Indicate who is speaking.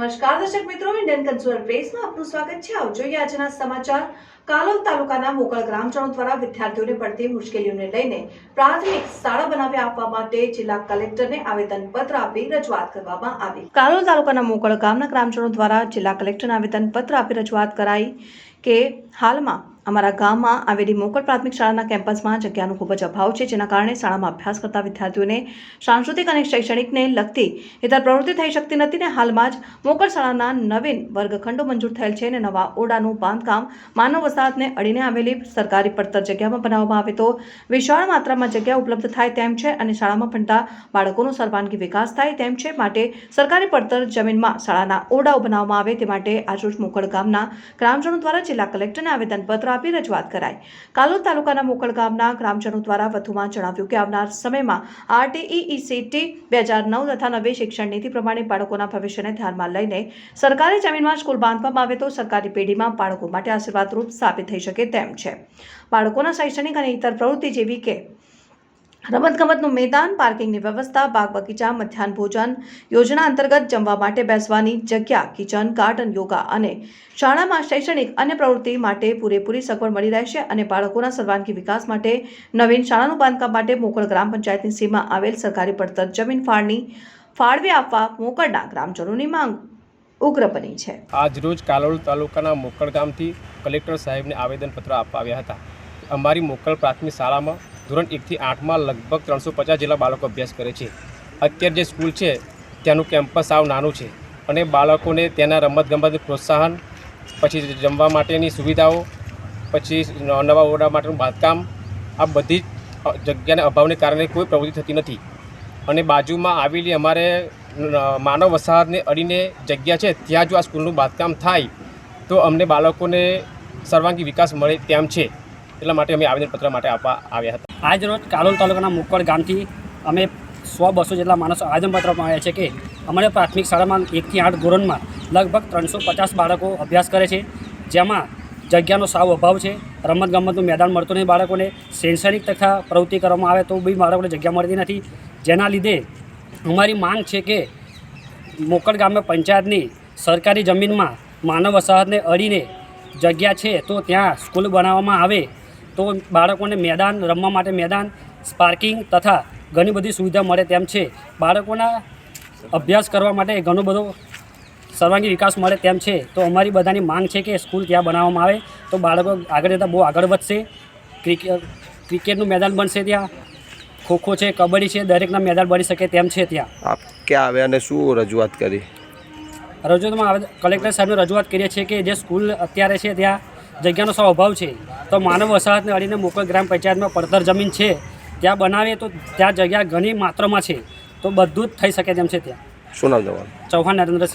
Speaker 1: નમસ્કાર દર્શક મિત્રો, ઇન્ડિયન કન્સ્યુલર પ્રેસમાં આપનું સ્વાગત છે। આવો જોઈએ આજના સમાચાર। કાલોલ તાલુકાના મોકળ ગ્રામજનો દ્વારા વિદ્યાર્થીઓને પડતી મુશ્કેલીઓને લઈને પ્રાથમિક શાળા બનાવી આપવા માટે જિલ્લા કલેક્ટરને આવેદનપત્ર આપી રજૂઆત કરવામાં આવી। કાલોલ તાલુકાના મોકળ ગામના ગ્રામજનો દ્વારા જિલ્લા કલેક્ટરને આવેદનપત્ર આપી રજૂઆત કરાઈ કે હાલમાં અમારા ગામમાં આવેલી મોકળ પ્રાથમિક શાળાના કેમ્પસમાં જગ્યાનો ખૂબ જ અભાવ છે, જેના કારણે શાળામાં અભ્યાસ કરતા વિદ્યાર્થીઓને સાંસ્કૃતિક અને શૈક્ષણિકને લગતી ઇતર પ્રવૃત્તિ થઈ શકતી નથી ને હાલમાં જ મોકળ શાળાના નવીન વર્ગખંડો મંજૂર થયેલ છે અને નવા ઓરડાનું બાંધકામ માનવ વસાહતને અડીને આવેલી સરકારી પડતર જગ્યામાં બનાવવામાં આવે તો વિશાળ માત્રામાં જગ્યા ઉપલબ્ધ થાય તેમ છે અને શાળામાં ભણતા બાળકોનો સર્વાંગી વિકાસ થાય તેમ છે। માટે સરકારી પડતર જમીનમાં શાળાના ઓરડાઓ બનાવવામાં આવે તે માટે આજરોજ મોકળ ગામના ગ્રામજનો દ્વારા જિલ્લા કલેક્ટરને આવેદનપત્ર આપી રજૂઆત કરાઈ। કાલોલ તાલુકાના મોકળ ગામના ગ્રામજનો દ્વારા વધુમાં જણાવ્યું કે આવનાર સમયમાં RTE/CT 2009 તથા નવી શિક્ષણ નીતિ પ્રમાણે બાળકોના ભવિષ્યને ધ્યાનમાં લઈને સરકારી જમીનમાં સ્કૂલ બાંધવામાં આવે તો સરકારી પેઢીમાં બાળકો માટે આશીર્વાદરૂપ સાબિત થઈ શકે તેમ છે। બાળકોના શૈક્ષણિક અને ઇતર પ્રવૃત્તિ જેવી કે રમતગમતનું મેદાન, પાર્કિંગની વ્યવસ્થા, બાગ બગીચા, મધ્યાહન ભોજન યોજના અંતર્ગત જમવા માટે બેસવાની જગ્યા, કિચન ગાર્ડન, યોગા અને શાળામાં શૈક્ષણિક અન્ય પ્રવૃત્તિ માટે પૂરેપૂરી સગવડ મળી રહેશે અને બાળકોના સર્વાંગી વિકાસ માટે નવીન શાળાનું બાંધકામ માટે મોકળ ગ્રામ પંચાયતની સીમા આવેલ સરકારી પડતર જમીન ફાળવી આપવા મોકળના ગ્રામજનોની માંગ ઉગ્ર બની છે।
Speaker 2: આજરોજ કાલોલ તાલુકાના મોકળ ગામથી કલેક્ટર સાહેબને આવેદનપત્ર આપવા આવ્યા હતા। અમારી મોકળ પ્રાથમિક શાળામાં ધોરણ 1 થી 8માં લગભગ 350 જેટલા બાળકો અભ્યાસ કરે છે। અત્યારે જે સ્કૂલ છે ત્યાંનું કેમ્પસ સાવ નાનું છે અને બાળકોને ત્યાંના રમતગમત પ્રોત્સાહન, પછી જમવા માટેની સુવિધાઓ, પછી નવા ઓરડા માટેનું બાંધકામ, આ બધી જગ્યાના અભાવને કારણે કોઈ પ્રવૃત્તિ થતી નથી અને બાજુમાં આવેલી અમારે માનવ વસાહતને અડીને જગ્યા છે, ત્યાં જો આ સ્કૂલનું બાંધકામ થાય તો અમને બાળકોને સર્વાંગી વિકાસ મળે તેમ છે। એટલા માટે અમે આવેદનપત્ર માટે આપવા આવ્યા હતા।
Speaker 3: આજ રોજ કાલોલ તાલુકાના મોકળ ગામથી અમે 100-200 જેટલા માણસો આવેદનપત્ર આવ્યા છે કે અમારે પ્રાથમિક શાળામાં 1 થી 8 ધોરણમાં લગભગ 350 બાળકો અભ્યાસ કરે છે, જેમાં જગ્યાનો સાવ અભાવ છે। રમતગમતનું મેદાન મળતું નથી બાળકોને, શૈક્ષણિક તથા પ્રવૃત્તિ કરવામાં આવે તો બી બાળકોને જગ્યા મળતી નથી, જેના લીધે અમારી માંગ છે કે મોકળ ગામમાં પંચાયતની સરકારી જમીનમાં માનવ વસાહતને અડીને જગ્યા છે તો ત્યાં સ્કૂલ બનાવવામાં આવે તો બાળકોને મેદાન, રમવા માટે મેદાન, પાર્કિંગ તથા ઘણી બધી સુવિધા મળે તેમ છે। બાળકોના અભ્યાસ કરવા માટે ઘણો બધો સર્વાંગી વિકાસ મળે તેમ છે। તો અમારી બધાની માંગ છે કે સ્કૂલ ત્યાં બનાવવામાં આવે તો બાળકો આગળ જતાં બહુ આગળ વધશે। ક્રિકેટનું મેદાન બનશે, ત્યાં ખોખો છે, કબડ્ડી છે, દરેકના મેદાન બની શકે તેમ છે। ત્યાં
Speaker 4: આપ ક્યાં આવ્યા અને શું રજૂઆત કરી?
Speaker 3: રજૂઆતમાં કલેક્ટર સાહેબને રજૂઆત કરીએ છીએ કે જે સ્કૂલ અત્યારે છે ત્યાં જગ્યાનો સૌ અભાવ છે તો માનવ વસાહતને અડીને મોકળ ગ્રામ પંચાયતમાં પડતર જમીન છે ત્યાં બનાવીએ તો ત્યાં જગ્યા ઘણી માત્રામાં છે તો બધું જ થઈ શકે તેમ છે। ત્યાં
Speaker 4: શું નામ તમારું?
Speaker 3: ચૌહાણ નરેન્દ્ર।